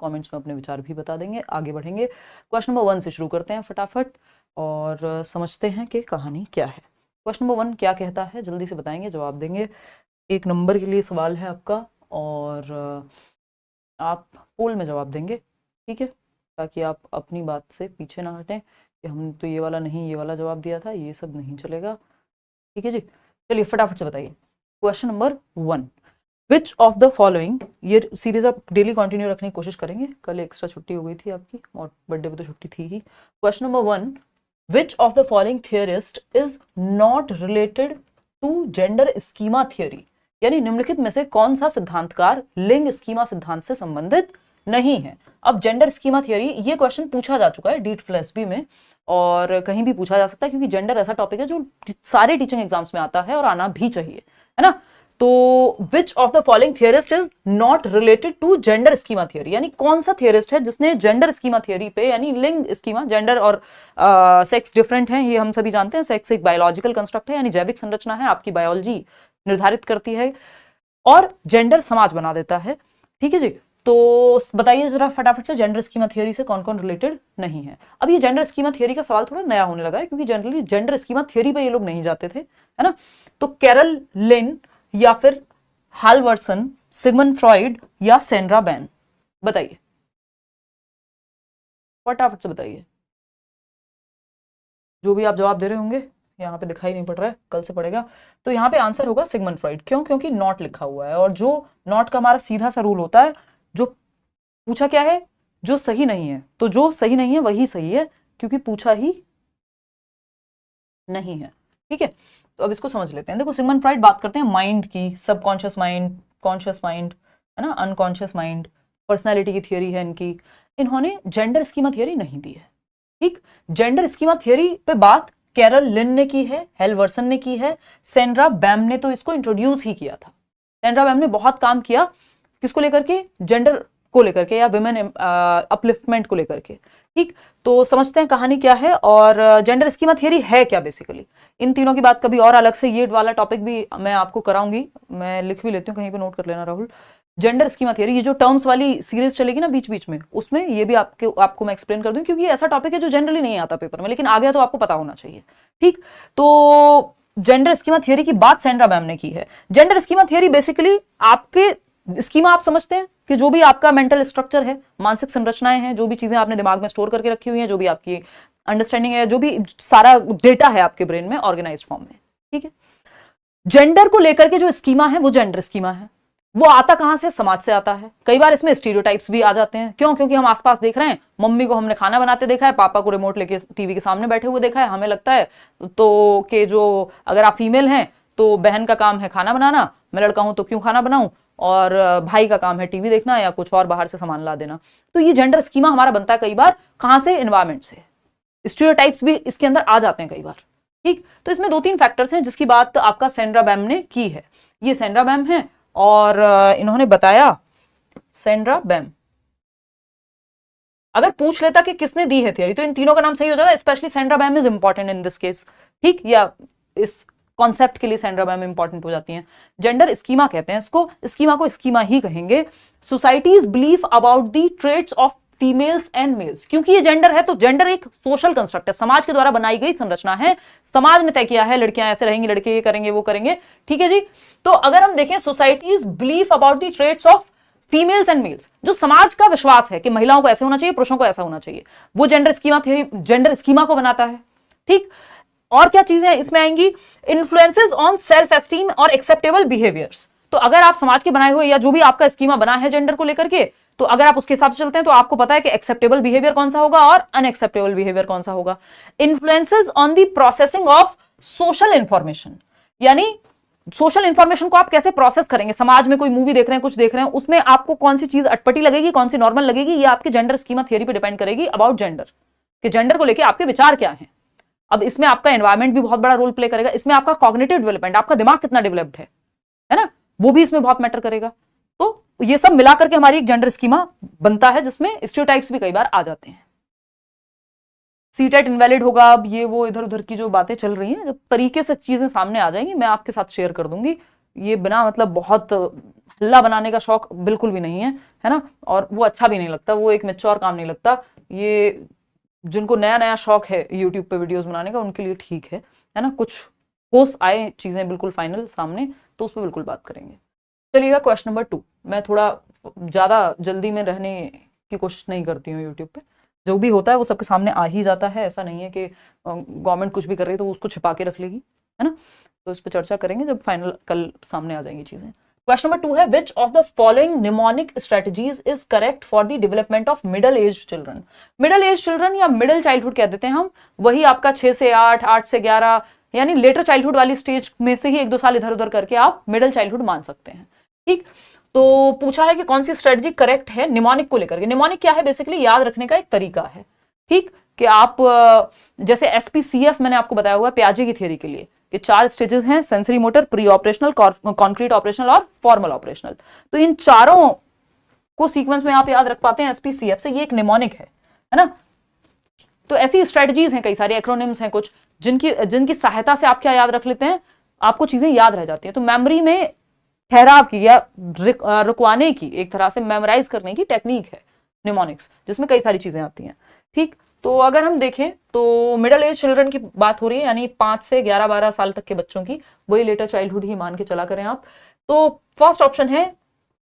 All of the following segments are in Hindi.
कमेंट्स में अपने विचार भी बता देंगे। आगे बढ़ेंगे, क्वेश्चन नंबर 1 से शुरू करते हैं फटाफट और समझते हैं कि कहानी क्या है। क्वेश्चन नंबर 1 क्या कहता है, जल्दी से बताएंगे, जवाब देंगे। 1 नंबर के लिए सवाल है आपका और आप पोल में जवाब देंगे, ठीक है, ताकि आप अपनी बात से पीछे ना हटें कि हम तो ये वाला नहीं ये वाला जवाब दिया था, ये सब नहीं चलेगा, ठीक है जी। चलिए फटाफट से बताइए। Question number 1, which of the following, ये सीरीज आप डेली कंटिन्यू रखने की कोशिश करेंगे, कल एक्स्ट्रा छुट्टी हो गई थी आपकी और बर्थडे पे तो छुट्टी थी ही। Question number 1, which of the following theorist is not related to gender schema theory, यानी निम्नलिखित में से कौन सा सिद्धांतकार लिंग स्कीमा सिद्धांत से संबंधित नहीं है। अब जेंडर स्कीमा थियरी, ये क्वेश्चन पूछा जा चुका है DEET+B में और कहीं भी पूछा जा सकता है, क्योंकि जेंडर ऐसा टॉपिक है जो सारे टीचिंग एग्जाम्स में आता है और आना भी चाहिए, है ना। तो which of the following theorist is not related to gender schema theory, यानी कौन सा थियरिस्ट है जिसने जेंडर स्कीमा थियरी पे, यानी लिंग स्कीमा, जेंडर और सेक्स डिफरेंट है, ये हम सभी जानते हैं। सेक्स एक बायोलॉजिकल कंस्ट्रक्ट है, यानी जैविक संरचना है, आपकी बायोलॉजी निर्धारित करती है, और जेंडर समाज बना देता है, ठीक है जी। तो बताइए जरा फटाफट से, जेंडर स्कीमा थियरी से कौन कौन रिलेटेड नहीं है। अब ये जेंडर स्कीमा थियरी का सवाल थोड़ा नया होने लगा है, क्योंकि जनरली जेंडर स्कीमा थियरी पे ये लोग नहीं जाते थे, है ना। तो कैरल लिन या फिर हाल्वर्सन, सिगमंड फ्रॉइड या सेंड्रा बैन, बताइए फटाफट से बताइए। जो भी आप जवाब दे रहे होंगे, यहाँ पे दिखाई नहीं पड़ रहा है, कल से पड़ेगा। तो यहाँ पे आंसर होगा सिगमंड फ्रॉइड। क्यों? क्योंकि नॉट लिखा हुआ है, और जो नॉट का हमारा सीधा सा रूल होता है, जो पूछा क्या है, जो सही नहीं है, तो जो सही नहीं है वही सही है, क्योंकि पूछा ही नहीं है, ठीक है। तो अब इसको समझ लेते हैं। देखो, सिगमंड फ्रॉइड बात करते हैं माइंड की, सबकॉन्शियस माइंड, कॉन्शियस माइंड, है ना, अनकॉन्शियस माइंड, पर्सनैलिटी की थियरी है इनकी। इन्होंने जेंडर स्कीमा थियरी नहीं दी है, ठीक। जेंडर स्कीमा थियरी पे बात कैरल लिन ने की है, हेल्वर्सन ने की है, सेंड्रा बैम ने तो इसको इंट्रोड्यूस ही किया था। सेंड्रा बैम ने बहुत काम किया किसको लेकर के, जेंडर को लेकर के, या विमेन अपलिफ्टमेंट को लेकर के, ठीक। तो समझते हैं कहानी क्या है और जेंडर स्कीमा थियरी है क्या बेसिकली। इन तीनों की बात कभी और अलग से, ये वाला टॉपिक भी मैं आपको कराऊंगी, मैं लिख भी लेती हूँ, कहीं पे नोट कर लेना राहुल। जेंडर स्कीमा थियरी, ये जो टर्म्स वाली सीरीज चलेगी ना बीच बीच में, उसमें ये भी आपको मैं एक्सप्लेन कर दूं, क्योंकि ये ऐसा टॉपिक है जो जनरली नहीं आता पेपर में, लेकिन आ गया तो आपको पता होना चाहिए, ठीक। तो जेंडर स्कीमा थियरी की बात सेंड्रा बैम ने की है। जेंडर स्कीमा थियरी बेसिकली आपके स्कीमा, आप समझते हैं कि जो भी आपका मेंटल स्ट्रक्चर है, मानसिक संरचनाएं हैं, जो भी चीजें आपने दिमाग में स्टोर करके रखी हुई हैं, जो भी आपकी अंडरस्टैंडिंग है, जो भी सारा डेटा है आपके ब्रेन में ऑर्गेनाइज्ड फॉर्म में, ठीक है। जेंडर को लेकर के जो स्कीमा है वो जेंडर स्कीमा है। वो आता कहां से? समाज से आता है। कई बार इसमें स्टीरियोटाइप्स भी आ जाते हैं। क्यों? क्योंकि हम आसपास देख रहे हैं, मम्मी को हमने खाना बनाते देखा है, पापा को रिमोट लेके टीवी के सामने बैठे हुए देखा है, हमें लगता है तो कि जो, अगर आप फीमेल हैं तो बहन का काम है खाना बनाना, मैं लड़का हूं तो क्यों खाना बनाऊं, और भाई का काम है टीवी देखना या कुछ और बाहर से सामान ला देना। तो ये जेंडर स्कीमा हमारा बनता है कई बार कहां से? एनवायरमेंट से। स्टीरियोटाइप्स भी इसके अंदर आ जाते हैं कई बार, ठीक। तो इसमें 2-3 फैक्टर्स हैं जिसकी बात आपका सेंड्रा बैम ने की है। ये सेंड्रा बैम है और इन्होंने बताया, सेंड्रा बैम अगर पूछ लेता कि किसने दी है थियरी, तो इन तीनों का नाम सही हो जाता है। Specially Sandra Bem is important in this case, ठीक, या इस कॉन्सेप्ट के लिए सेंड्रा बैम इंपॉर्टेंट हो जाती हैं। जेंडर स्कीमा कहते हैं इसको, स्कीमा को स्कीमा ही कहेंगे। Societies believe about the traits of females and males, क्योंकि ये जेंडर है तो जेंडर एक सोशल कंस्ट्रक्ट है, समाज के द्वारा बनाई गई संरचना है, समाज ने तय किया है लड़कियां ऐसे रहेंगी, लड़के ये करेंगे वो करेंगे, ठीक है जी। तो अगर हम देखें, societies believe about the traits of females and males, जो समाज का विश्वास है कि महिलाओं को ऐसे होना चाहिए, पुरुषों को ऐसा होना चाहिए, वो gender schema theory, gender schema को बनाता है, ठीक। और क्या चीजें इसमें आएंगी? इन्फ्लुएंसेस ऑन सेल्फ एस्टीम और एक्सेप्टेबल बिहेवियर्स। तो अगर आप समाज के बनाए हुए या जो भी आपका स्कीमा बना है जेंडर को लेकर के, तो अगर आप उसके हिसाब से चलते हैं तो आपको पता है कि एक्सेप्टेबल बिहेवियर कौन सा होगा और अनएक्सेप्टेबल बिहेवियर कौन सा होगा। Influences on the processing of social information, यानी सोशल इंफॉर्मेशन को आप कैसे प्रोसेस करेंगे। समाज में कोई मूवी देख रहे हैं, कुछ देख रहे हैं, उसमें आपको कौन सी चीज अटपटी लगेगी, कौन सी नॉर्मल लगेगी, ये आपके जेंडर स्कीमा थियरी पे डिपेंड करेगी अबाउट जेंडर, कि जेंडर को लेकर आपके विचार क्या हैं। अब इसमें आपका एनवायरमेंट भी बहुत बड़ा रोल प्ले करेगा, इसमें आपका कॉग्निटिव डेवलपमेंट, आपका दिमाग कितना डेवलप्ड है ना, वो भी इसमें बहुत मैटर करेगा। तो ये सब मिलाकर के हमारी एक जेंडर स्कीमा बनता है, जिसमें स्टीरियोटाइप्स भी कई बार आ जाते हैं। सीटेट इनवैलिड होगा, अब ये वो इधर उधर की जो बातें चल रही हैं, जब तरीके से चीजें सामने आ जाएंगी मैं आपके साथ शेयर कर दूंगी। ये बिना मतलब बहुत हल्ला बनाने का शौक बिल्कुल भी नहीं है ना, और वो अच्छा भी नहीं लगता, वो एक मैच्योर काम नहीं लगता। ये जिनको नया नया शौक है यूट्यूब पे वीडियोस बनाने का उनके लिए ठीक है ना। कुछ ठोस आए चीजें बिल्कुल फाइनल सामने तो उस पर बिल्कुल बात करेंगे। चलिएगा क्वेश्चन नंबर 2। मैं थोड़ा ज्यादा जल्दी में रहने की कोशिश नहीं करती हूँ यूट्यूब पे, जो भी होता है वो सबके सामने आ ही जाता है। ऐसा नहीं है कि गवर्नमेंट कुछ भी कर रही है तो उसको छिपा के रख लेगी, है ना। तो इस पर चर्चा करेंगे जब फाइनल कल सामने आ जाएंगी चीजें। क्वेश्चन नंबर 2 है, विच of the following mnemonic strategies is correct for the development of middle age children. Middle age children या मिडल चाइल्डहुड कह देते हैं हम, वही आपका 6 से 8, 8 से 11, यानी लेटर चाइल्डहुड वाली स्टेज में से ही 1-2 साल इधर उधर करके आप मिडल चाइल्डहुड मान सकते हैं। ठीक, तो पूछा है कि कौन सी स्ट्रेटजी करेक्ट है निमोनिक को लेकर के। निमोनिक क्या है, बेसिकली याद रखने का एक तरीका है। ठीक, कि आप जैसे SPCF मैंने आपको बताया हुआ प्याजे की थ्योरी के लिए कि 4 स्टेजेस हैं, sensory motor, pre operational, concrete operational और फॉर्मल ऑपरेशनल। तो इन चारों को सीक्वेंस में आप याद रख पाते हैं SPCF से, ये एक निमोनिक है ना। तो ऐसी स्ट्रेटजीज हैं, कई सारी एक्रोनिम्स हैं कुछ, जिनकी सहायता से आप क्या याद रख लेते हैं, आपको चीजें याद रह जाती हैं। तो मेमोरी में ठहराव की या रुकवाने की, एक तरह से मेमोराइज करने की टेक्निक है निमोनिक्स, जिसमें कई सारी चीजें आती हैं। ठीक, तो अगर हम देखें तो मिडिल एज चिल्ड्रन की बात हो रही है, यानी 5 से 11-12 साल तक के बच्चों की, वही लेटर चाइल्डहुड ही मान के चला करें आप। तो फर्स्ट ऑप्शन है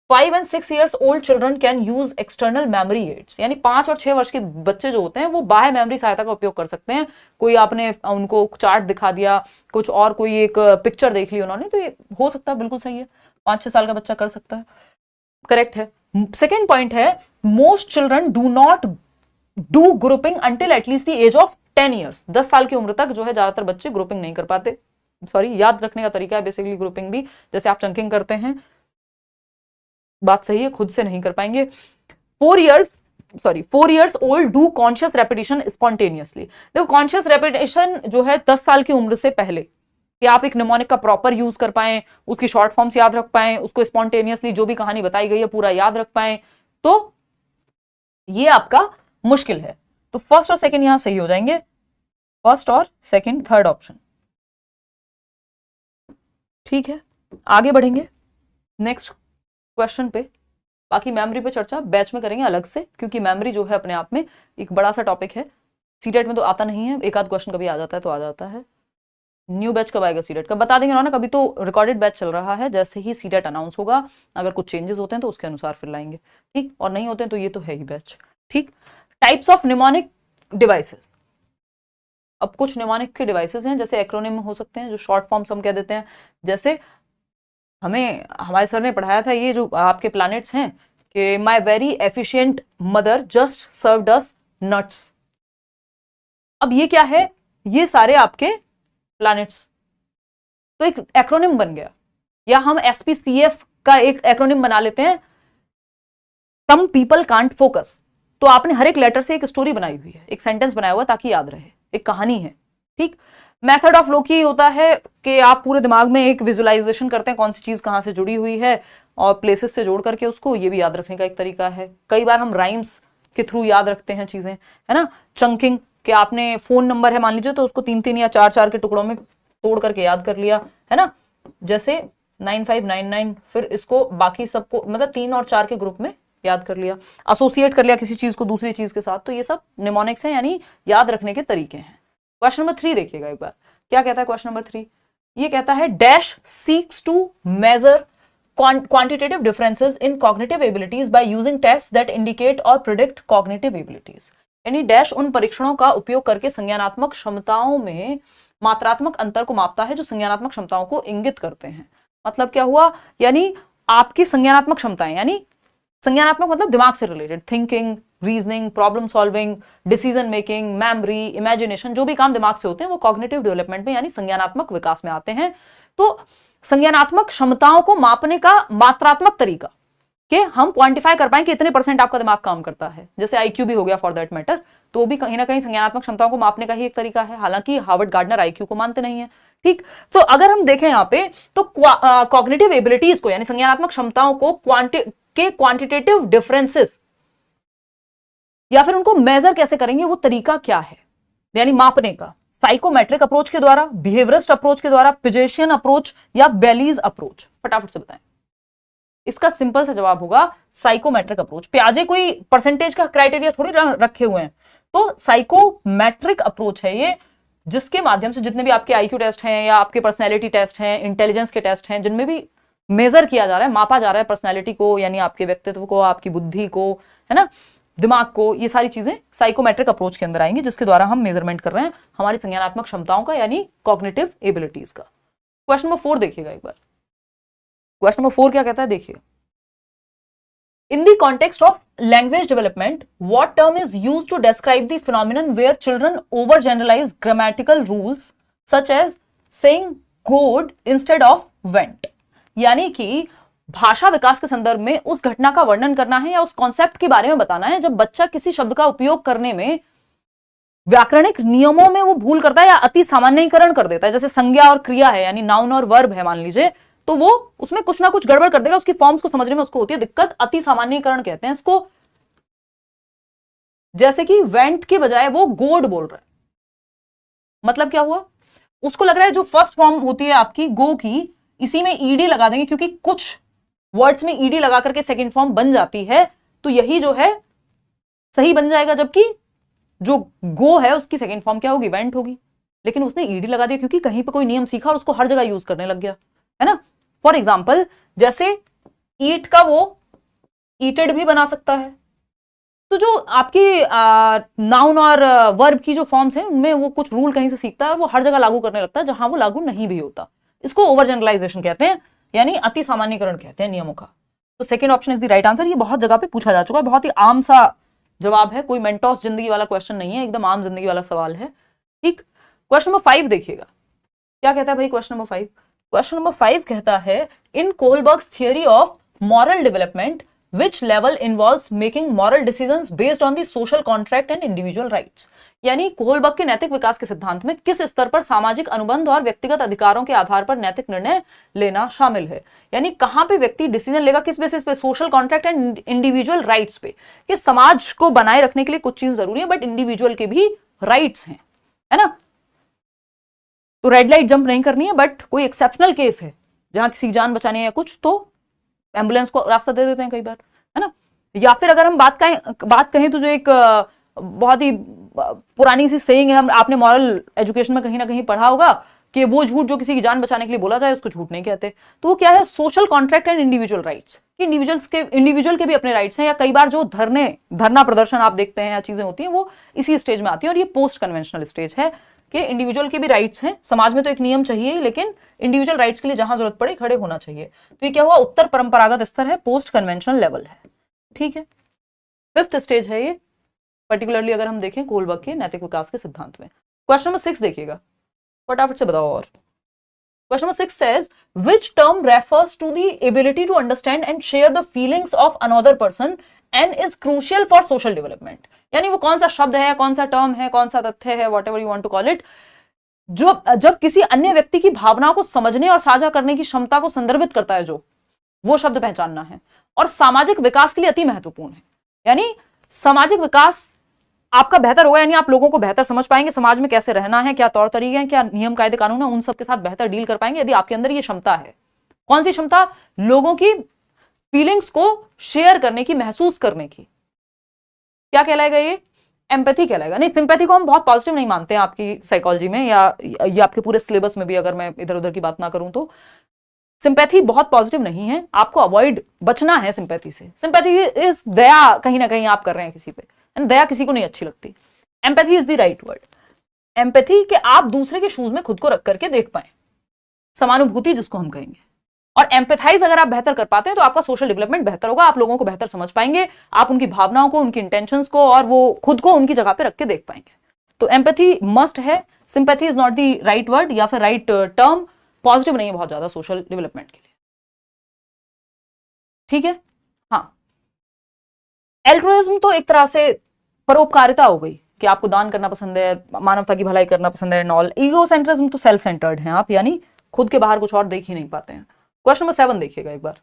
5 and 6 years old children can use external memory aids, यानी 5 और 6 वर्ष के बच्चे जो होते हैं वो बाह्य मेमोरी सहायता का उपयोग कर सकते हैं। कोई आपने उनको चार्ट दिखा दिया, कुछ और कोई एक पिक्चर देख ली उन्होंने, तो ये हो सकता है, बिल्कुल सही है, 5-6 साल का बच्चा कर सकता है, करेक्ट है। सेकेंड पॉइंट है, most children do not do grouping until at least the age of 10 years। 10 साल की उम्र तक जो है ज्यादातर बच्चे ग्रुपिंग नहीं कर पाते। सॉरी, याद रखने का तरीका है बेसिकली ग्रुपिंग भी, जैसे आप चंकिंग करते हैं, बात सही है, खुद से नहीं कर पाएंगे। 4 years old do conscious repetition spontaneously. देखो कॉन्शियस रेपिटेशन जो है 10 साल की उम्र से पहले, कि आप एक निमोनिक का प्रॉपर यूज कर पाए, उसकी शॉर्ट फॉर्म्स याद रख पाए, उसको स्पॉन्टेनियसली जो भी कहानी बताई गई है पूरा याद रख पाए, तो ये आपका मुश्किल है। तो फर्स्ट और सेकंड यहां सही हो जाएंगे, फर्स्ट और सेकंड, थर्ड ऑप्शन। ठीक है, आगे बढ़ेंगे नेक्स्ट क्वेश्चन पे। बाकी मेमोरी पे चर्चा बैच में करेंगे अलग से, क्योंकि मेमोरी जो है अपने आप में एक बड़ा सा टॉपिक है। सीटेट में तो आता नहीं है, एक आध क्वेश्चन कभी आ जाता है तो आ जाता है। न्यू बैच कब आएगा सीटेट का बता देंगे ना, कभी तो रिकॉर्डेड बैच चल रहा है, जैसे ही सीटेट अनाउंस होगा अगर कुछ चेंजेस होते हैं तो उसके अनुसार फिर लाएंगे। ठीक, और नहीं होते हैं तो ये तो है ही बैच। ठीक, टाइप्स ऑफ निमोनिक डिवाइसेस। अब कुछ निमोनिक के डिवाइसेस हैं, जैसे एक्रोनिम हो सकते हैं, जो शॉर्ट फॉर्म्स हम कह देते हैं। जैसे हमें हमारे सर ने पढ़ाया था ये जो आपके प्लैनेट्स हैं, कि my very efficient mother just served us nuts. अब ये क्या है, ये सारे आपके प्लैनेट्स, तो एक एक्रोनिम बन गया, या हम SPCF का एक एक्रोनिम बना लेते हैं, सम पीपल कांट फोकस। तो आपने हर एक लेटर से एक स्टोरी बनाई हुई है, एक सेंटेंस बनाया हुआ ताकि याद रहे, एक कहानी है। ठीक, मेथड ऑफ लोकी होता है कि आप पूरे दिमाग में एक विजुअलाइजेशन करते हैं, कौन सी चीज कहां से जुड़ी हुई है, और प्लेसेस से जोड़ करके उसको, ये भी याद रखने का एक तरीका है। कई बार हम राइम्स के थ्रू याद रखते हैं चीजें, है ना। चंकिंग, कि आपने फोन नंबर है मान लीजिए, तो उसको 3-3 या 4-4 के टुकड़ों में तोड़ करके याद कर लिया, है ना। जैसे 9599, फिर इसको बाकी सबको मतलब 3 और 4 के ग्रुप में याद कर लिया, एसोसिएट कर लिया किसी चीज को दूसरी चीज के साथ। तो ये सब निमोनिक्स हैं, यानी याद रखने के तरीके हैं। क्वेश्चन नंबर 3 देखिएगा एक बार, क्या कहता है क्वेश्चन नंबर 3। ये कहता है dash seeks to measure quantitative differences in cognitive abilities by using tests that indicate or predict cognitive abilities। यानी डैश उन परीक्षणों का उपयोग करके संज्ञानात्मक क्षमताओं में मात्रात्मक अंतर को मापता है जो संज्ञानात्मक क्षमताओं को इंगित करते हैं। मतलब क्या हुआ, यानी आपकी संज्ञानात्मक क्षमताएं, यानी संज्ञानात्मक मतलब दिमाग से related, thinking, reasoning, problem solving, decision making, memory, imagination, जो भी काम दिमाग से होते हैं वो कॉग्निटिव डेवलपमेंट में यानी संज्ञानात्मक विकास में आते हैं। तो संज्ञानात्मक क्षमताओं को मापने का मात्रात्मक तरीका, कि हम क्वांटिफाई कर पाए कि इतने % आपका दिमाग काम करता है, जैसे IQ भी हो गया फॉर दैट मैटर, तो भी कहीं ना कहीं संज्ञानात्मक क्षमताओं को मापने का ही एक तरीका है। हालांकि हार्वर्ड गार्डनर IQ को मानते नहीं है। ठीक, तो अगर हम देखें यहाँ पे तो कॉग्निटिव एबिलिटीज को यानी संज्ञानात्मक क्षमताओं को क्वांटिटेटिव डिफरेंसेस या फिर उनको मेजर कैसे करेंगे, वो तरीका क्या है यानी मापने का, साइकोमेट्रिक अप्रोच के द्वारा, बिहेवियरिस्ट अप्रोच के द्वारा, पिजेशियन अप्रोच या बेलीज अप्रोच। फटाफट से बताएं। इसका सिंपल सा जवाब होगा साइकोमेट्रिक अप्रोच। पियाजे कोई परसेंटेज का क्राइटेरिया थोड़ी रखे हुए हैं, तो साइकोमेट्रिक अप्रोच है ये, जिसके माध्यम से जितने भी आपके आईक्यू टेस्ट हैं या आपके पर्सनैलिटी टेस्ट हैं, इंटेलिजेंस के टेस्ट हैं, जिनमें भी मेजर किया जा रहा है, मापा जा रहा है पर्सनैलिटी को, यानी आपके व्यक्तित्व को, आपकी बुद्धि को, है ना, दिमाग को, ये सारी चीजें साइकोमेट्रिक अप्रोच के अंदर आएंगी, जिसके द्वारा हम मेजरमेंट कर रहे हैं हमारी संज्ञानात्मक क्षमताओं का, यानी कॉग्निटिव एबिलिटीज का। क्वेश्चन नंबर 4 देखिएगा एक बार। क्वेश्चन नंबर 4 क्या कहता है, देखिए, in the context of language development what term is used to describe the phenomenon where children overgeneralize grammatical rules such as saying good instead of went. यानी कि भाषा विकास के संदर्भ में उस घटना का वर्णन करना है या उस कॉन्सेप्ट के बारे में बताना है जब बच्चा किसी शब्द का उपयोग करने में व्याकरणिक नियमों में वो भूल करता है या अति सामान्यीकरण कर देता है। जैसे संज्ञा और क्रिया है, यानी नाउन और वर्ब है मान लीजिए, तो वो उसमें कुछ ना कुछ गड़बड़ कर देगा, उसकी फॉर्म्स को समझने में उसको होती है दिक्कत, अति सामान्यीकरण कहते हैं इसको। जैसे कि वेंट के बजाय वो गोड बोल रहा है, मतलब क्या हुआ, उसको लग रहा है जो फर्स्ट फॉर्म होती है आपकी गो की, इसी में ईडी लगा देंगे, क्योंकि कुछ वर्ड्स में ईडी लगा करके सेकेंड फॉर्म बन जाती है, तो यही जो है सही बन जाएगा, जबकि जो गो है उसकी सेकेंड फॉर्म क्या होगी, वेंट होगी। लेकिन उसने ईडी लगा दिया क्योंकि कहीं पे कोई नियम सीखा और उसको हर जगह यूज करने लग गया, है ना। फॉर एग्जाम्पल, जैसे ईट का वो ईटेड भी बना सकता है, तो जो आपकी नाउन और वर्ब की जो फॉर्म्स हैं उनमें वो कुछ रूल कहीं से सीखता है, वो हर जगह लागू करने लगता है जहां वो लागू नहीं भी होता। इसको ओवर जनरलाइजेशन कहते हैं, यानी अति सामान्यीकरण कहते हैं नियमों का। तो second option is the right answer. ये बहुत जगह पे पूछा जा चुका है, बहुत ही आम सा जवाब है, कोई मेंटोस जिंदगी वाला क्वेश्चन नहीं है, एकदम आम जिंदगी वाला सवाल है, ठीक। क्वेश्चन नंबर 5 देखिएगा, क्या कहता है भाई क्वेश्चन नंबर 5। क्वेश्चन नंबर 5 कहता है, in Kohlberg's theory of moral development which level involves making moral decisions based on the social contract and individual rights। यानी कोहलबर्ग के नैतिक विकास के सिद्धांत में किस स्तर पर सामाजिक अनुबंध और व्यक्तिगत अधिकारों के आधार पर नैतिक निर्णय लेना शामिल है। यानी कहां पे व्यक्ति डिसीजन लेगा, किस बेसिस पे, social contract and individual rights पे, कि समाज को बनाए रखने के लिए कुछ चीज जरूरी है बट इंडिविजुअल के भी राइट्स हैं, है ना। तो रेड लाइट जंप नहीं करनी है, बट कोई एक्सेप्शनल केस है जहां किसी जान बचानी है या कुछ, तो एम्बुलेंस को रास्ता दे देते हैं कई बार, है ना। या फिर अगर हम बात कहें तो जो एक बहुत ही पुरानी सी सेइंग है, आपने मॉरल एजुकेशन में कहीं ना कहीं पढ़ा होगा कि वो झूठ जो किसी की जान बचाने के लिए बोला जाए उसको झूठ नहीं कहते। तो वो क्या है, social contract and individual rights, कि इंडिविजुअल के भी अपने राइट्स हैं। या कई बार जो धरना प्रदर्शन आप देखते हैं या चीजें होती हैं वो इसी स्टेज में आती है, और ये पोस्ट कन्वेंशनल स्टेज है कि इंडिविजुअल के भी राइट्स हैं। समाज में तो एक नियम चाहिए, लेकिन इंडिविजुअल राइट्स के लिए जहां जरूरत पड़े खड़े होना चाहिए। तो ये क्या हुआ, उत्तर परंपरागत स्तर है, पोस्ट कन्वेंशनल लेवल है, ठीक है। 5th स्टेज है ये, पर्टिकुलरली अगर हम देखें कोहलबर्ग के नैतिक विकास के सिद्धांत में। क्वेश्चन नंबर 6 देखिएगा, फटाफट से बताओ। और question number 6 says which term refers to the ability to understand and share the feelings of another person and is crucial for social development। यानी वो कौन सा शब्द है, कौन सा टर्म है, कौन सा तथ्य है, whatever you want to call it, जो जब किसी अन्य व्यक्ति की भावनाओं को समझने और साझा करने की क्षमता को संदर्भित करता है, जो वो शब्द पहचानना है, और सामाजिक विकास के लिए अति महत्वपूर्ण है। यानी सामाजिक विकास आपका बेहतर होगा, यानी आप लोगों को बेहतर समझ पाएंगे, समाज में कैसे रहना है, क्या तौर तरीके हैं, क्या नियम कायदे कानून है, उन सब के साथ बेहतर डील कर पाएंगे यदि आपके अंदर ये क्षमता है। कौन सी क्षमता, लोगों की फीलिंग्स को शेयर करने की, महसूस करने की। क्या कहलाएगा ये, एम्पैथी कहलाएगा। नहीं, सिंपैथी को हम बहुत पॉजिटिव नहीं मानते हैं आपकी साइकोलॉजी में, या ये आपके पूरे सिलेबस में भी अगर मैं इधर उधर की बात ना करूं तो सिंपैथी बहुत पॉजिटिव नहीं है, आपको अवॉइड बचना है सिंपैथी से। सिंपैथी इज दया, कहीं ना कहीं आप कर रहे हैं किसी पे, एंड दया किसी को नहीं अच्छी लगती। Empathy is the right word. Empathy कि आप दूसरे के शूज में खुद को रख करके देख पाए, समानुभूति जिसको हम कहेंगे। और एम्पैथाइज अगर आप बेहतर कर पाते हैं तो आपका सोशल डेवलपमेंट बेहतर होगा, आप लोगों को बेहतर समझ पाएंगे, आप उनकी भावनाओं को, उनकी इंटेंशंस को और वो खुद को उनकी जगह पे रख के देख पाएंगे। तो एम्पैथी मस्ट है, sympathy is not the right word या फिर राइट टर्म, पॉजिटिव नहीं है बहुत ज्यादा सोशल डेवलपमेंट के लिए, ठीक है। हाँ, एल्ट्रुइज्म तो एक तरह से परोपकारिता हो गई कि आपको दान करना पसंद है, मानवता की भलाई करना पसंद है, नॉल। ईगोसेंट्रिज्म तो सेल्फ सेंटर्ड है आप, यानी खुद के बाहर कुछ और देख ही नहीं पाते हैं। क्वेश्चन नंबर 7 देखिएगा एक बार,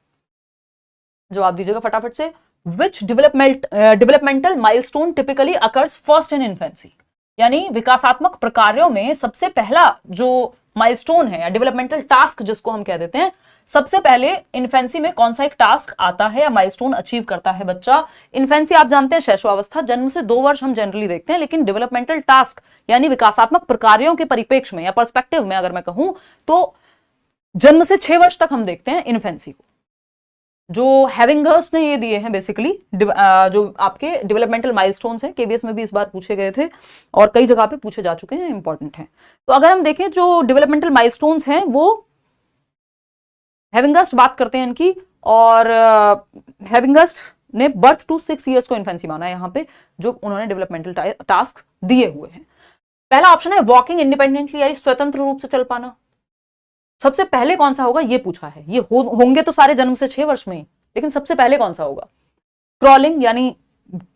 जवाब दीजिएगा फटाफट से। Which developmental milestone typically occurs first in infancy. यानी विकासात्मक प्रकार्यों में सबसे पहला जो माइलस्टोन है या डेवलपमेंटल टास्क जिसको हम कह देते हैं, सबसे पहले इन्फेंसी में कौन सा एक टास्क आता है या माइलस्टोन अचीव करता है बच्चा? इन्फेंसी आप जानते हैं शैशवावस्था, जन्म से 2 वर्ष हम जनरली देखते हैं, लेकिन डेवलपमेंटल टास्क यानी विकासात्मक प्रक्रियाओं के परिप्रेक्ष्य में या पर्सपेक्टिव में अगर मैं कहूं तो जन्म से 6 वर्ष तक हम देखते हैं इन्फेंसी को। जो हैविंगर्स ने ये दिए हैं बेसिकली, जो आपके डेवलपमेंटल माइलस्टोन्स हैं, केवीएस में भी इस बार पूछे गए थे और कई जगह पे पूछे जा चुके हैं, इंपॉर्टेंट हैं। तो अगर हम देखें जो डेवलपमेंटल माइलस्टोन्स हैं वो हैविंगर्स्ट बात करते हैं इनकी, और हैविंगर्स्ट ने बर्थ टू 6 ईयर्स को इन्फेंसी माना है यहाँ पे, जो उन्होंने डेवलपमेंटल टास्क दिए हुए हैं। पहला ऑप्शन है वॉकिंग इंडिपेंडेंटली, यानी स्वतंत्र रूप से चल पाना। सबसे पहले कौन सा होगा ये पूछा है, ये होंगे तो सारे जन्म से 6 वर्ष में, लेकिन सबसे पहले कौन सा होगा? क्रॉलिंग यानी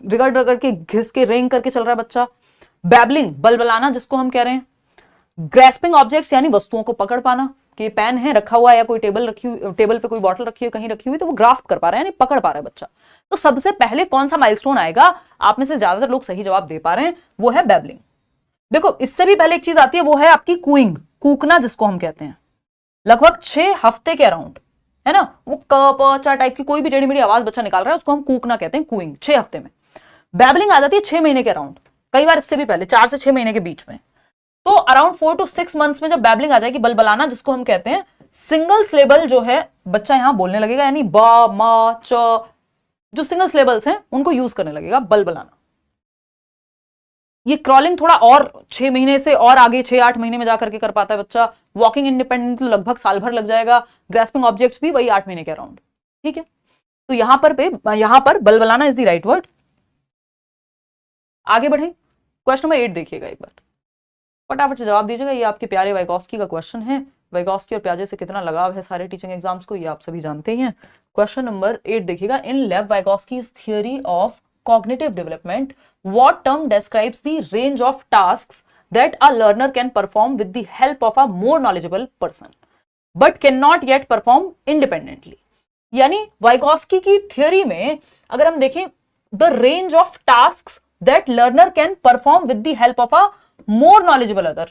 रगड़ रगड़ के घिस के रेंग करके चल रहा है बच्चा। बैबलिंग बलबलाना जिसको हम कह रहे हैं। ग्रेस्पिंग ऑब्जेक्ट्स यानी वस्तुओं को पकड़ पाना, कि पेन है रखा हुआ है या कोई टेबल पे कोई बॉटल रखी हुई कहीं रखी हुई तो वो ग्रास्प कर पा रहा है यानी पकड़ पा रहा है बच्चा। तो सबसे पहले कौन सा माइलस्टोन आएगा? आप में से ज्यादातर लोग सही जवाब दे पा रहे हैं, वो है बैबलिंग। देखो इससे भी पहले एक चीज आती है, वो है आपकी कूइंग, कूकना जिसको हम कहते हैं। लगभग 6 हफ्ते के अराउंड, है ना, वो क प च टाइप की कोई भी टेढ़ी मेढ़ी आवाज बच्चा निकाल रहा है उसको हम कूकना कहते हैं, कूइंग। 6 हफ्ते में। बैबलिंग आ जाती है 6 महीने के अराउंड, कई बार इससे भी पहले 4 से 6 महीने के बीच में। तो अराउंड 4 to 6 मंथ्स में जब बैबलिंग आ जाएगी, बलबलाना जिसको हम कहते हैं, सिंगल सिलेबल जो है बच्चा यहां बोलने लगेगा, यानी ब म च जो सिंगल सिलेबल्स हैं उनको यूज करने लगेगा, बलबलाना। ये क्रॉलिंग थोड़ा और 6 महीने से और आगे 6-8 महीने में जाकर के कर पाता है बच्चा। वॉकिंग इंडिपेंडेंट लगभग साल भर लग जाएगा। ग्रैस्पिंग ऑब्जेक्ट्स भी वही 8 महीने के अराउंड, ठीक है। तो यहां पर बलबलाना इज द राइट वर्ड। आगे बढ़े, क्वेश्चन नंबर 8 देखिएगा एक बार, फटाफट से जवाब दीजिएगा। ये आपके प्यारे वाइगोस्की का क्वेश्चन है। वाइगोस्की और पियाजे से कितना लगाव है सारे टीचिंग एग्जाम्स को, ये आप सभी जानते ही हैं। क्वेश्चन नंबर 8 देखिएगा। In Lev Vygotsky's theory of cognitive development, what term describes the range of tasks that a learner can perform with the help of a more knowledgeable person but cannot yet perform independently? यानी वाइगोस्की की थियरी में अगर हम देखें, the range of tasks that learner can perform with the help of a more knowledgeable other,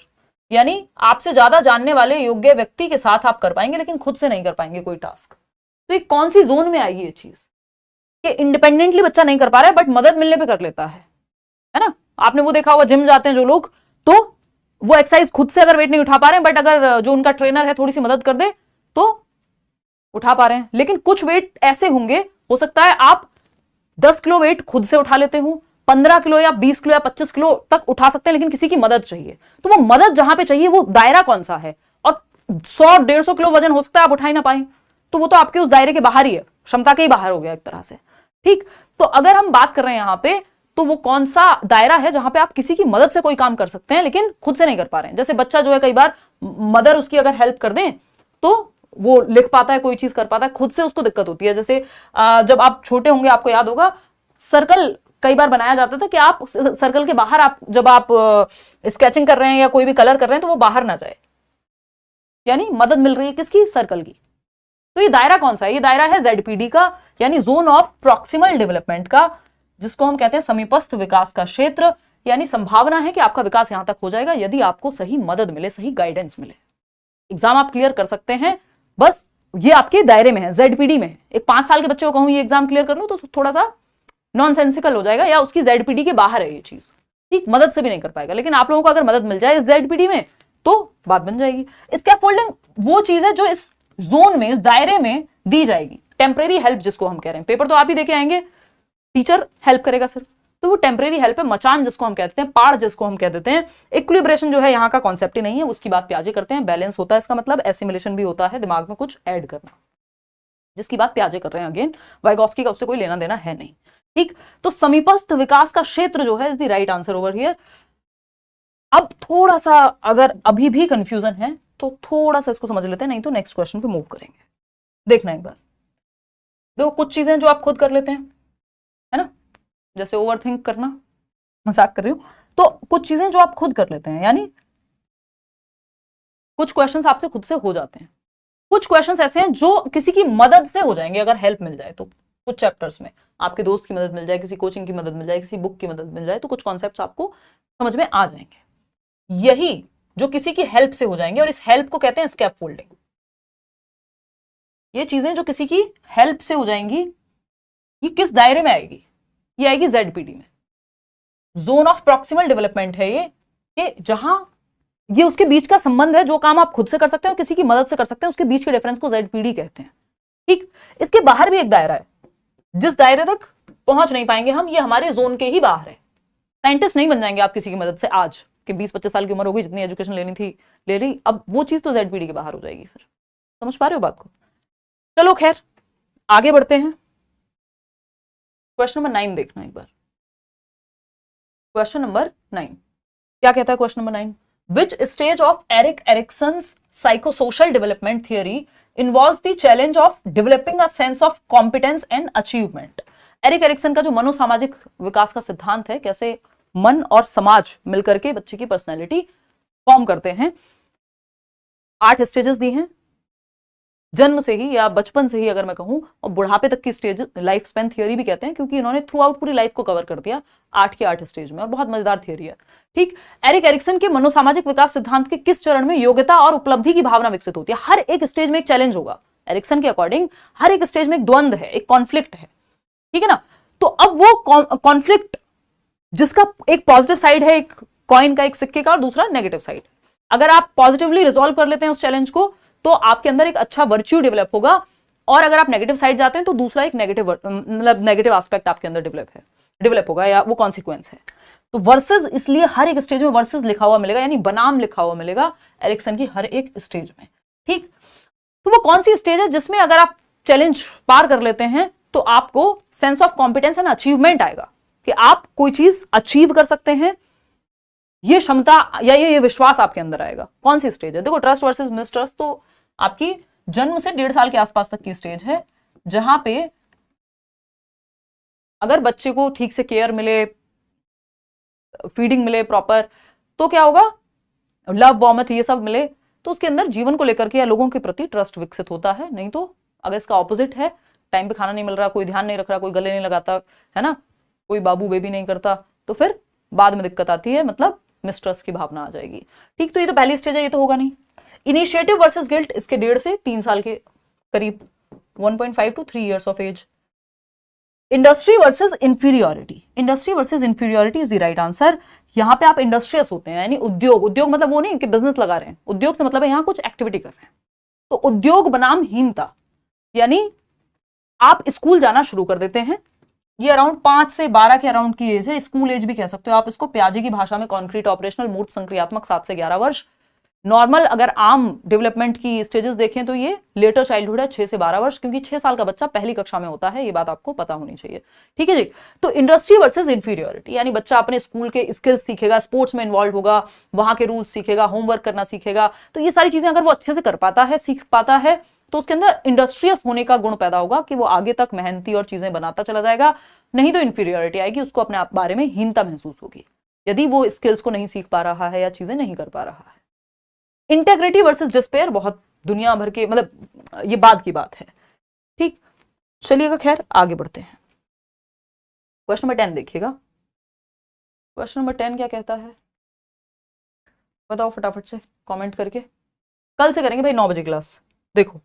यानी आपसे ज्यादा जानने वाले योग्य व्यक्ति के साथ आप कर पाएंगे लेकिन खुद से नहीं कर पाएंगे कोई टास्क। तो ये कौन सी जोन में आएगी ये चीज कि इंडिपेंडेंटली बच्चा नहीं कर पा रहा है बट मदद मिलने पे कर लेता है ना। आपने वो देखा होगा, जिम जाते हैं जो लोग, तो वो एक्सरसाइज खुद से अगर वेट नहीं उठा पा रहे हैं बट अगर जो उनका ट्रेनर है थोड़ी सी मदद कर दे तो उठा पा रहे हैं। लेकिन कुछ वेट ऐसे होंगे, हो सकता है आप 10 किलो वेट खुद से उठा लेते हो, 15 किलो या 20 किलो या 25 किलो तक उठा सकते हैं, लेकिन किसी की मदद चाहिए। तो वो मदद जहां पे चाहिए वो दायरा कौन सा है? और 100-150 किलो वजन हो सकता है आप उठा ही ना पाए, तो वो तो आपके उस दायरे के बाहर ही है, क्षमता के ही बाहर हो गया एक तरह से, ठीक। तो अगर हम बात कर रहे हैं यहां पे, तो वो कौन सा दायरा है जहां पे आप किसी की मदद से कोई काम कर सकते हैं लेकिन खुद से नहीं कर पा रहे हैं? जैसे बच्चा जो है, कई बार मदर उसकी अगर हेल्प कर दें तो वो लिख पाता है, कोई चीज कर पाता है, खुद से उसको दिक्कत होती है। जैसे जब आप छोटे होंगे आपको याद होगा, सर्कल कई बार बनाया जाता था कि आप सर्कल के बाहर जब आप स्केचिंग कर रहे हैं या कोई भी कलर कर रहे हैं तो वो बाहर ना जाए, यानी मदद मिल रही है किसकी? सर्कल की। तो ये दायरा कौन सा है? ये दायरा है ZPD का, यानी जोन ऑफ प्रॉक्सिमल डेवलपमेंट का, जिसको हम कहते हैं समीपस्थ विकास का क्षेत्र। यानी संभावना है कि आपका विकास यहां तक हो जाएगा यदि आपको सही मदद मिले, सही गाइडेंस मिले। एग्जाम आप क्लियर कर सकते हैं, बस ये आपके दायरे में है, ZPD में है। एक 5 साल के बच्चे को कहूं ये एग्जाम क्लियर कर लो तो थोड़ा सा नॉनसेंसिकल हो जाएगा, या उसकी ZPD के बाहर है ये चीज, ठीक, मदद से भी नहीं कर पाएगा। लेकिन आप लोगों को अगर मदद मिल जाए इस ZPD में तो बात बन जाएगी। स्कैफोल्डिंग वो चीज है जो इस जोन में, इस दायरे में दी जाएगी। टेम्परेरी हेल्प जिसको हम कह रहे हैं, पेपर तो आप ही देके आएंगे, टीचर हेल्प करेगा सिर्फ, तो वो टेम्परेरी हेल्प है। मचान जिसको हम कहते हैं, पाड़ जिसको हम कह देते हैं। इक्विलिब्रेशन जो है यहाँ का कॉन्सेप्ट ही नहीं है, उसकी बात प्याजे करते हैं। बैलेंस होता है इसका मतलब, एसिमिलेशन भी होता है, दिमाग में कुछ ऐड करना, जिसकी बात प्याजे कर रहे हैं। अगेन वाइगोस्की का उससे कोई लेना देना है नहीं, ठीक। तो समीपस्थ विकास का क्षेत्र जो है is the right answer over here. अब थोड़ा सा अगर अभी भी कंफ्यूजन है तो थोड़ा सा इसको समझ लेते हैं, नहीं तो नेक्स्ट क्वेश्चन पे मूव करेंगे। देखना एक बार, देखो कुछ चीजें जो आप खुद कर लेते हैं, है ना, जैसे ओवरथिंक करना, मजाक कर रही हूं, तो कुछ चीजें जो आप खुद कर लेते हैं, यानी कुछ क्वेश्चंस आपसे खुद से हो जाते हैं। कुछ क्वेश्चंस ऐसे हैं जो किसी की मदद से हो जाएंगे अगर हेल्प मिल जाए तो। कुछ चैप्टर्स में आपके दोस्त की मदद मिल जाए, किसी कोचिंग की मदद मिल जाए, किसी बुक की मदद मिल जाए, तो कुछ कॉन्सेप्ट्स आपको समझ में आ जाएंगे। यही जो किसी की हेल्प से हो जाएंगे, और इस हेल्प को कहते हैं स्कैप फोल्डिंग। ये चीजें जो किसी की हेल्प से हो जाएंगी, ये किस दायरे में आएगी? ये आएगी ZPD में। जोन ऑफ प्रॉक्सिमल डेवलपमेंट है ये, कि जहां ये उसके बीच का संबंध है, जो काम आप खुद से कर सकते हो किसी की मदद से कर सकते हैं, उसके बीच के डिफरेंस को ZPD कहते हैं। ठीक, इसके बाहर भी एक दायरा है, जिस दायरे तक पहुंच नहीं पाएंगे हम, ये हमारे जोन के ही बाहर है। साइंटिस्ट नहीं बन जाएंगे आप किसी की मदद से आज कि 20-25 साल की उम्र होगी, जितनी एजुकेशन लेनी थी ले ली, अब वो चीज तो ZPD के बाहर हो जाएगी। फिर समझ पा रहे हो बात को? चलो खैर आगे बढ़ते हैं। क्वेश्चन नंबर 9 देखना एक बार। क्वेश्चन नंबर 9 क्या कहता है? Question number 9, which stage of Erik Erikson's psychosocial development theory involves the challenge of developing a sense of competence and achievement? Erik Erikson का जो मनोसामाजिक विकास का सिद्धांत है, कैसे मन और समाज मिलकर के बच्चे की पर्सनैलिटी फॉर्म करते हैं। 8 स्टेजेस दी हैं, जन्म से ही या बचपन से ही अगर मैं कहूं, और बुढ़ापे तक की स्टेज लाइफ स्पेन थियोरी भी कहते हैं, क्योंकि इन्होंने थ्रू आउट पूरी लाइफ को कवर कर दिया 8 के 8 स्टेज में, और बहुत मजेदार थियोरी है। ठीक, एरिक एरिक्सन के मनोसामाजिक विकास सिद्धांत के किस चरण में योग्यता और उपलब्धि की भावना विकसित होती है? हर एक स्टेज में एक चैलेंज होगा। एरिक्सन के अकॉर्डिंग हर एक स्टेज में एक द्वंद्व है, एक कॉन्फ्लिक्ट है, ठीक है ना। तो अब वो कॉन्फ्लिक्ट जिसका एक पॉजिटिव साइड है, एक कॉइन का, एक सिक्के का, और दूसरा नेगेटिव साइड, अगर आप पॉजिटिवली रिजॉल्व कर लेते हैं उस चैलेंज को, तो आपके अंदर एक अच्छा वर्च्यू डेवलप होगा, और अगर आप नेगेटिव साइड जाते हैं तो दूसरा एक नेगेटिव मतलब नेगेटिव एस्पेक्ट आपके अंदर डेवलप होगा, या वो कॉन्सिक्वेंस है। तो वर्सेस, इसलिए हर एक स्टेज में वर्सेस लिखा हुआ मिलेगा, यानी बनाम लिखा हुआ मिलेगा एरिक्सन की हर एक स्टेज में। ठीक, तो वो कौन सी स्टेज है जिसमें अगर आप चैलेंज पार कर लेते हैं तो आपको sense of competence and achievement आएगा, कि आप कोई चीज अचीव कर सकते हैं, ये क्षमता या ये विश्वास आपके अंदर आएगा। कौन सी स्टेज है? देखो, ट्रस्ट वर्सेस मिसट्रस्ट तो आपकी जन्म से 1.5 साल के आसपास तक की स्टेज है, जहां पे अगर बच्चे को ठीक से केयर मिले, फीडिंग मिले प्रॉपर, तो क्या होगा, लव वार्मथ ये सब मिले, तो उसके अंदर जीवन को लेकर के या लोगों के प्रति ट्रस्ट विकसित होता है। नहीं तो अगर इसका ऑपोजिट है, टाइम पे खाना नहीं मिल रहा, कोई ध्यान नहीं रख रहा, कोई गले नहीं लगाता है ना, कोई बाबू बेबी नहीं करता, तो फिर बाद में दिक्कत आती है, मतलब मिसट्रस्ट की भावना आ जाएगी। ठीक, तो ये तो पहली स्टेज है, ये तो होगा नहीं। इनिशिएटिव वर्सेस गिल्ट, इसके 1.5 से 3 साल के करीब, 1.5 to 3 years of age. Industry versus inferiority, industry versus inferiority is the right answer. यहाँ पे आप इंडस्ट्रियस होते हैं, यानी उद्योग मतलब वो नहीं कि बिजनेस लगा रहे हैं, उद्योग से मतलब है यहाँ कुछ एक्टिविटी कर रहे हैं। तो उद्योग बनाम हीनता, यानी आप स्कूल जाना शुरू कर देते हैं, ये अराउंड 5 से 12 के अराउंड की एज है, स्कूल एज भी कह सकते हो आप इसको, प्याजे की भाषा में कॉन्क्रीट ऑपरेशनल मूर्त संक्रियात्मक 7 से 11 वर्ष। नॉर्मल अगर आम डेवलपमेंट की स्टेजेस देखें तो ये लेटर चाइल्डहुड है, 6 से 12 वर्ष, क्योंकि 6 साल का बच्चा पहली कक्षा में होता है, ये बात आपको पता होनी चाहिए। ठीक है जी। तो इंडस्ट्री वर्सेस इंफीरियोरिटी, यानी बच्चा अपने स्कूल के स्किल्स सीखेगा, स्पोर्ट्स में इन्वॉल्व होगा, वहां के रूल्स सीखेगा, होमवर्क करना सीखेगा, तो ये सारी चीजें अगर वो अच्छे से कर पाता है, सीख पाता है, तो उसके अंदर इंडस्ट्रियस होने का गुण पैदा होगा कि वो आगे तक मेहनती और चीजें बनाता चला जाएगा। नहीं तो इंफीरियोरिटी आएगी, उसको अपने बारे में हीनता महसूस होगी यदि वो स्किल्स को नहीं सीख पा रहा है या चीजें नहीं कर पा रहा है। इंटेग्रिटी वर्सेस डिस्पेयर, बहुत दुनिया भर के, मतलब ये बाद की बात है। ठीक, चलिएगा खैर आगे बढ़ते हैं। क्वेश्चन नंबर 10 देखिएगा। क्वेश्चन नंबर 10 क्या कहता है, बताओ फटाफट से कमेंट करके। कल से करेंगे भाई 9 बजे क्लास। देखो,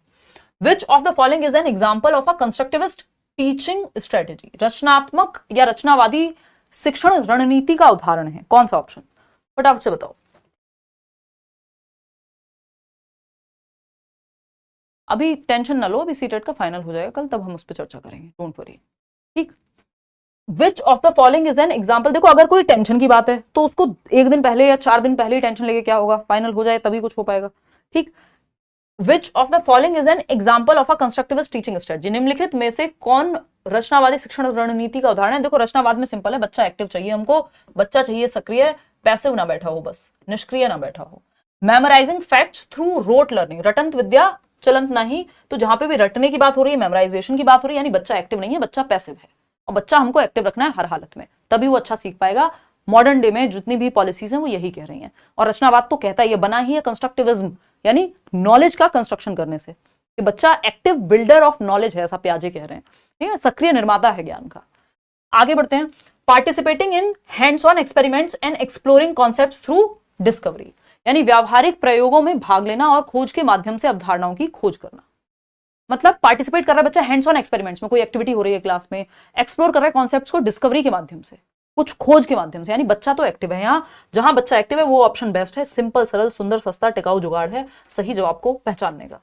विच of the following is an example of a constructivist teaching strategy, रचनात्मक या रचनावादी शिक्षण रणनीति का उदाहरण है, कौन सा ऑप्शन, फटाफट से बताओ। अभी टेंशन ना लो, अभी सीटेट का फाइनल हो जाएगा कल, तब हम उस पर चर्चा करेंगे, डोंट वरी। ठीक, विच of the following is an example, देखो अगर कोई टेंशन की बात है तो उसको 1 दिन पहले या 4 दिन पहले ही टेंशन लेके क्या होगा, फाइनल हो जाए तभी कुछ हो पाएगा। ठीक, विच of the following is an example of a constructivist teaching strategy, निम्नलिखित में से कौन रचनावादी शिक्षण रणनीति का उदाहरण है। देखो रचनावाद में सिंपल है, बच्चा एक्टिव चाहिए हमको, बच्चा चाहिए सक्रिय, पैसिव ना बैठा हो, बस निष्क्रिय ना बैठा हो। Memorising facts through rote learning, रटंत विद्या चलंत नहीं, तो जहां पे भी रटने की बात हो रही है, मेमोराइजेशन की बात हो रही है, यानी बच्चा एक्टिव नहीं है, बच्चा पैसिव है, और बच्चा हमको एक्टिव रखना है हर हालत में, तभी वो अच्छा सीख पाएगा। मॉडर्न डे में जितनी भी पॉलिसीज हैं वो यही कह रही हैं, और रचनावाद तो कहता है, ये बना ही है कंस्ट्रक्टिविज्म, यानी नॉलेज का कंस्ट्रक्शन करने से, कि बच्चा एक्टिव बिल्डर ऑफ नॉलेज है, ऐसा प्याजे कह रहे हैं, ठीक है, सक्रिय निर्माता है ज्ञान का। आगे बढ़ते हैं। Participating in hands on experiments and exploring concepts through discovery, यानी व्यावहारिक प्रयोगों में भाग लेना और खोज के माध्यम से अवधारणाओं की खोज करना। मतलब पार्टिसिपेट कर रहा है बच्चा हैंड्स ऑन एक्सपेरिमेंट्स में, कोई एक्टिविटी हो रही है क्लास में, एक्सप्लोर कर रहा है कॉन्सेप्ट्स को डिस्कवरी के माध्यम से, कुछ खोज के माध्यम से, यानी बच्चा तो एक्टिव है। यहाँ जहां बच्चा एक्टिव है वो ऑप्शन बेस्ट है, सिंपल, सरल, सुंदर, सस्ता, टिकाऊ जुगाड़ है सही जवाब को पहचानने का।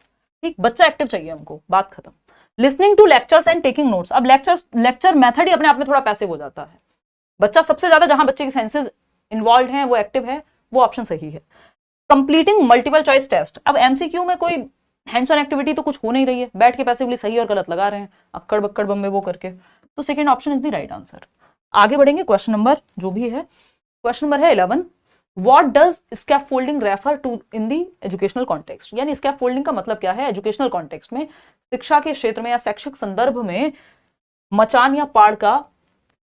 ठीक, बच्चा एक्टिव चाहिए हमको, बात खत्म। Listening to lectures and taking notes. अब लेक्चर मेथड ही अपने आप में थोड़ा पैसिव हो जाता है। बच्चा सबसे ज्यादा जहां बच्चे की सेंसेस इन्वॉल्व हैं, वो एक्टिव है, वो ऑप्शन सही है। Completing multiple choice test. अब एमसीक्यू में कोई हैंड्स ऑन एक्टिविटी तो कुछ हो नहीं रही है, बैठ के पैसिवली सही और गलत लगा रहे हैं, अक्कड़ बक्कड़ बम्बे वो करके, तो second option is the right answer. आगे बढ़ेंगे, क्वेश्चन नंबर जो भी है, क्वेश्चन नंबर है 11। What does scaffolding refer to in the educational context. यानी स्कैफोल्डिंग का मतलब क्या है एजुकेशनल कॉन्टेक्स्ट में, शिक्षा के क्षेत्र में या शैक्षिक संदर्भ में मचान या पाड़ का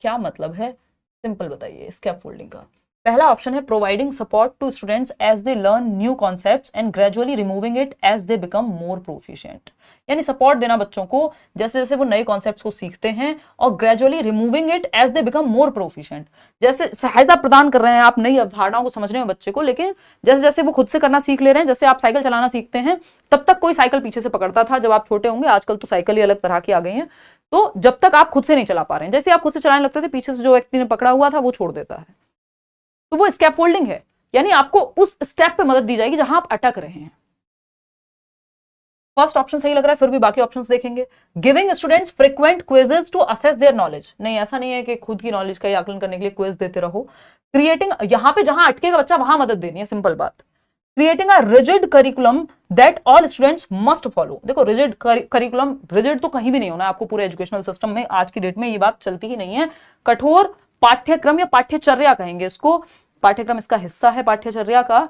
क्या मतलब है, सिंपल बताइए स्कैफोल्डिंग का। पहला ऑप्शन है providing support to students as they learn new concepts and gradually removing it as they become more proficient. यानी सपोर्ट देना बच्चों को जैसे जैसे वो नए कॉन्सेप्ट्स को सीखते हैं, और gradually removing it as they become more proficient. जैसे सहायता प्रदान कर रहे हैं आप नई अवधारणाओं को समझने में बच्चे को, लेकिन जैसे जैसे वो खुद से करना सीख ले रहे हैं, जैसे आप साइकिल चलाना सीखते हैं, तब तक कोई साइकिल पीछे से पकड़ता था जब आप छोटे होंगे, आजकल तो साइकिल ही अलग तरह की आ गई है, तो जब तक आप खुद से नहीं चला पा रहे हैं, जैसे आप खुद से चलाने लगते थे, पीछे से जो व्यक्ति ने पकड़ा हुआ था वो छोड़ देता है, तो वो स्कैफोल्डिंग है। यानी आपको उस स्टेप पे मदद दी जाएगी जहां आप अटक रहे हैं। फर्स्ट ऑप्शन सही लग रहा है, फिर भी बाकी ऑप्शंस देखेंगे। Giving students frequent quizzes to assess their knowledge. नहीं, ऐसा नहीं है कि खुद की नॉलेज का ही आकलन करने के लिए क्विज देते रहो। क्रिएटिंग, यहां पे जहां अटकेगा बच्चा वहां मदद देनी है, सिंपल बात। Creating a rigid curriculum that all students must follow. देखो रिजिड करिकुलम, रिजिड तो कहीं भी नहीं होना है आपको पूरे एजुकेशनल सिस्टम में, आज की डेट में ये बात चलती ही नहीं है। कठोर पाठ्यक्रम या पाठ्यचर्या कहेंगे इसको, पाठ्यक्रम इसका हिस्सा है पाठ्यचर्या का,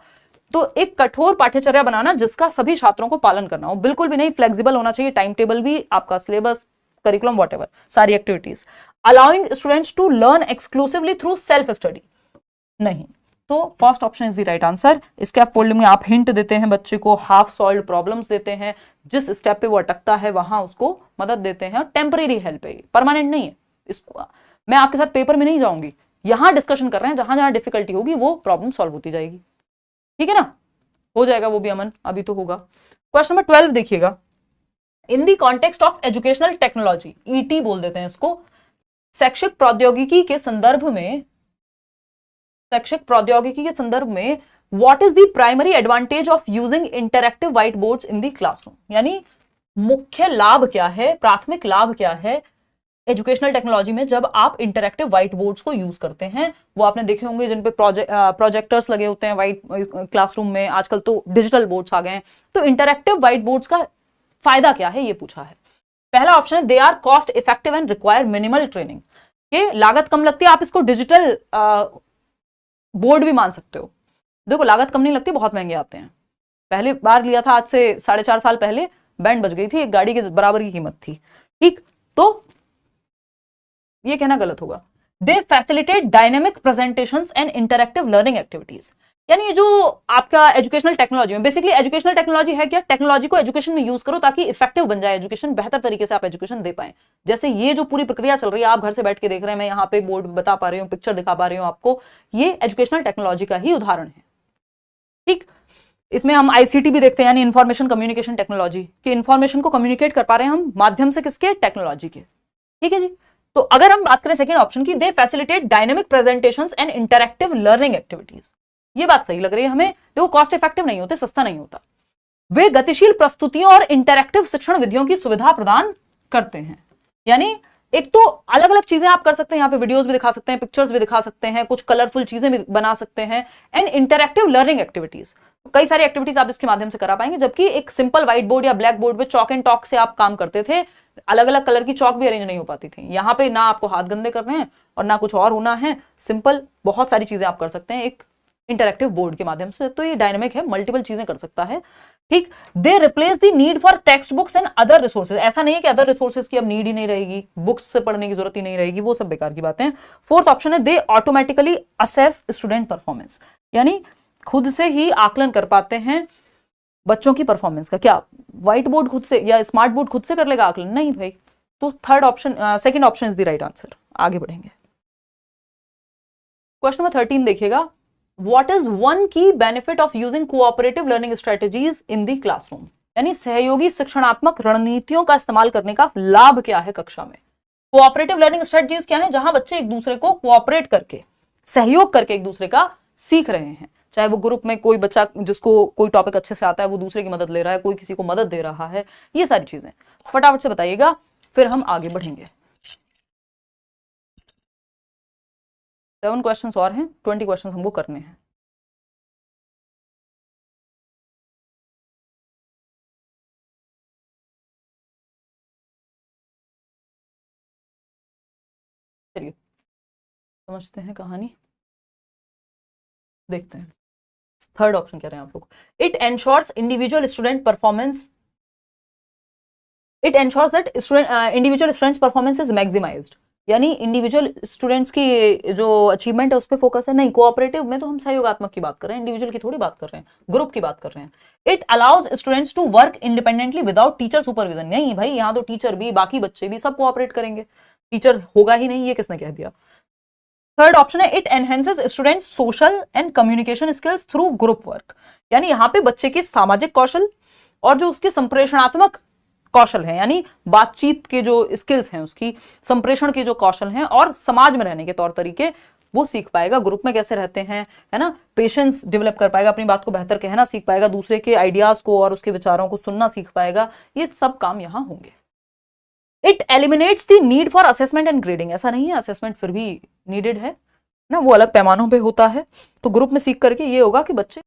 तो एक कठोर पाठ्यचर्या बनाना जिसका सभी छात्रों को पालन करना हो, बिल्कुल भी नहीं, फ्लेक्सिबल होना चाहिए, टाइम टेबल भी, आपका सिलेबस, करिकुलम, व्हाटएवर, सारी activities. Allowing students to learn exclusively through self study. नहीं, तो first option is the right answer. Scaffolding में आप हिंट देते हैं बच्चे को, हाफ सॉल्व्ड प्रॉब्लम्स देते हैं, जिस स्टेप पे वो अटकता है वहां उसको मदद देते हैं, टेम्परेरी हेल्प है, परमानेंट नहीं है। इसको मैं आपके साथ पेपर में नहीं जाऊंगी, यहां डिस्कशन कर रहे हैं, जहां जहां डिफिकल्टी होगी वो प्रॉब्लम सॉल्व होती जाएगी, ठीक है ना, हो जाएगा वो भी अमन, अभी तो होगा। क्वेश्चन नंबर 12 देखिएगा। In the context of educational technology, ET बोल देते हैं इसको, शैक्षिक प्रौद्योगिकी के संदर्भ में, शैक्षिक प्रौद्योगिकी के संदर्भ में what is the primary advantage of using interactive white boards in the classroom. यानी मुख्य लाभ क्या है, प्राथमिक लाभ क्या है एजुकेशनल टेक्नोलॉजी में जब आप इंटरैक्टिव व्हाइट बोर्ड्स को यूज करते हैं। वो आपने देखे होंगे जिन पे प्रोजेक्टर्स लगे होते हैं व्हाइट क्लासरूम में, आजकल तो डिजिटल बोर्ड्स आ गए हैं। तो इंटरैक्टिव व्हाइट बोर्ड्स का फायदा क्या है ये पूछा है। पहला ऑप्शन है they are cost effective and require minimal training. ये लागत कम लगती है, आप इसको डिजिटल बोर्ड भी मान सकते हो। देखो लागत कम नहीं लगती, बहुत महंगे आते हैं। पहली बार लिया था आज से 4.5 साल पहले, बैंड बज गई थी, एक गाड़ी के बराबर की कीमत थी। ठीक, तो ये कहना गलत होगा। They facilitate dynamic presentations and interactive learning activities. यानी ये जो आपका एजुकेशनल टेक्नोलॉजी में, बेसिकली एजुकेशनल टेक्नोलॉजी है क्या, टेक्नोलॉजी को एजुकेशन में यूज करो ताकि इफेक्टिव बन जाए एजुकेशन, बेहतर तरीके से आप एजुकेशन दे पाए। जैसे ये जो पूरी प्रक्रिया चल रही है, आप घर से बैठ के देख रहे हैं, मैं यहाँ पे बोर्ड बता पा रही हूँ, पिक्चर दिखा पा रही हूँ आपको, ये एजुकेशनल टेक्नोलॉजी का ही उदाहरण है। ठीक, इसमें हम आईसीटी भी देखते हैं, यानी इंफॉर्मेशन कम्युनिकेशन टेक्नोलॉजी, कि इंफॉर्मेशन को कम्युनिकेट कर पा रहे हैं हम माध्यम से किसके, टेक्नोलॉजी के। ठीक है जी। तो अगर हम बात करें सेकंड ऑप्शन की, they facilitate dynamic presentations and interactive learning activities, ये बात सही लग रही है हमें। देखो कॉस्ट इफेक्टिव नहीं होते, सस्ता नहीं होता। वे गतिशील प्रस्तुतियों और इंटरैक्टिव शिक्षण विधियों की सुविधा प्रदान करते हैं। यानी एक तो अलग अलग चीजें आप कर सकते हैं, यहाँ पे वीडियोस भी दिखा सकते हैं, पिक्चर्स भी दिखा सकते हैं, कुछ कलरफुल चीजें भी बना सकते हैं, एंड इंटरैक्टिव लर्निंग एक्टिविटीज, कई सारी एक्टिविटीज आप इसके माध्यम से करा पाएंगे। जबकि एक सिंपल व्हाइट बोर्ड या ब्लैक बोर्ड पे चॉक एंड टॉक से आप काम करते थे, अलग अलग कलर की चॉक भी अरेंज नहीं हो पाती थी। यहाँ पे ना आपको हाथ गंदे करने हैं और ना कुछ और होना है, सिंपल बहुत सारी चीजें आप कर सकते हैं एक इंटरैक्टिव बोर्ड के माध्यम से। तो ये डायनेमिक है, मल्टीपल चीजें कर सकता है। ठीक, they replace the need for textbooks and other resources. ऐसा नहीं है कि अदर रिसोर्सेज की अब नीड ही नहीं रहेगी, बुक्स से पढ़ने की जरूरत ही नहीं रहेगी, वो सब बेकार की बातें हैं। फोर्थ ऑप्शन है दे ऑटोमेटिकली असेस स्टूडेंट परफॉर्मेंस, यानी खुद से ही आकलन कर पाते हैं बच्चों की परफॉर्मेंस का। क्या व्हाइट बोर्ड खुद से या स्मार्ट बोर्ड खुद से कर लेगा आकलन? नहीं भाई। तो third option, second option is the right answer. आगे बढ़ेंगे, क्वेश्चन नंबर 13 देखिएगा। व्हाट इज वन की benefit of using cooperative learning strategies in the classroom, यानी सहयोगी शिक्षणात्मक रणनीतियों का इस्तेमाल करने का लाभ क्या है कक्षा में। कोऑपरेटिव लर्निंग स्ट्रेटजीज क्या है, जहां बच्चे एक दूसरे को कोऑपरेट करके, सहयोग करके एक दूसरे का सीख रहे हैं, चाहे वो ग्रुप में कोई बच्चा जिसको कोई टॉपिक अच्छे से आता है वो दूसरे की मदद ले रहा है, कोई किसी को मदद दे रहा है, ये सारी चीजें फटाफट से बताइएगा, फिर हम आगे बढ़ेंगे। 7 क्वेश्चंस और हैं, 20 क्वेश्चंस हमको करने हैं। चलिए समझते हैं कहानी, देखते हैं। थर्ड ऑप्शन कह रहे हैं आप लोग, it ensures individual student performance, it ensures that individual students performance is maximised, यानी इंडिविजुअल स्टूडेंट्स की जो अचीवमेंट है उस पर फोकस है। नहीं, कोऑपरेटिव में तो हम सहयोगात्मक की बात कर रहे हैं, इंडिविजुअल की थोड़ी बात कर रहे हैं, ग्रुप की बात कर रहे हैं। It allows students to work independently without teacher supervision, नहीं भाई यहाँ तो टीचर भी, बाकी बच्चे भी सब कोऑपरेट करेंगे, टीचर होगा ही नहीं, ये किसने कह दिया। थर्ड ऑप्शन है, it enhances students social and communication skills through group work, यानी यहाँ पे बच्चे के सामाजिक कौशल और जो उसके संप्रेषणात्मक कौशल है, यानी बातचीत के जो स्किल्स हैं, उसकी संप्रेषण के जो कौशल हैं और समाज में रहने के तौर तरीके वो सीख पाएगा, ग्रुप में कैसे रहते हैं, है ना, पेशेंस डेवलप कर पाएगा, अपनी बात को बेहतर कहना सीख पाएगा, दूसरे के आइडियाज को और उसके विचारों को सुनना सीख पाएगा, ये सब काम यहाँ होंगे। It eliminates the need for assessment and grading, ऐसा नहीं है, असेसमेंट फिर भी नीडेड है ना, वो अलग पैमानों पे होता है। तो ग्रुप में सीख करके ये होगा कि बच्चे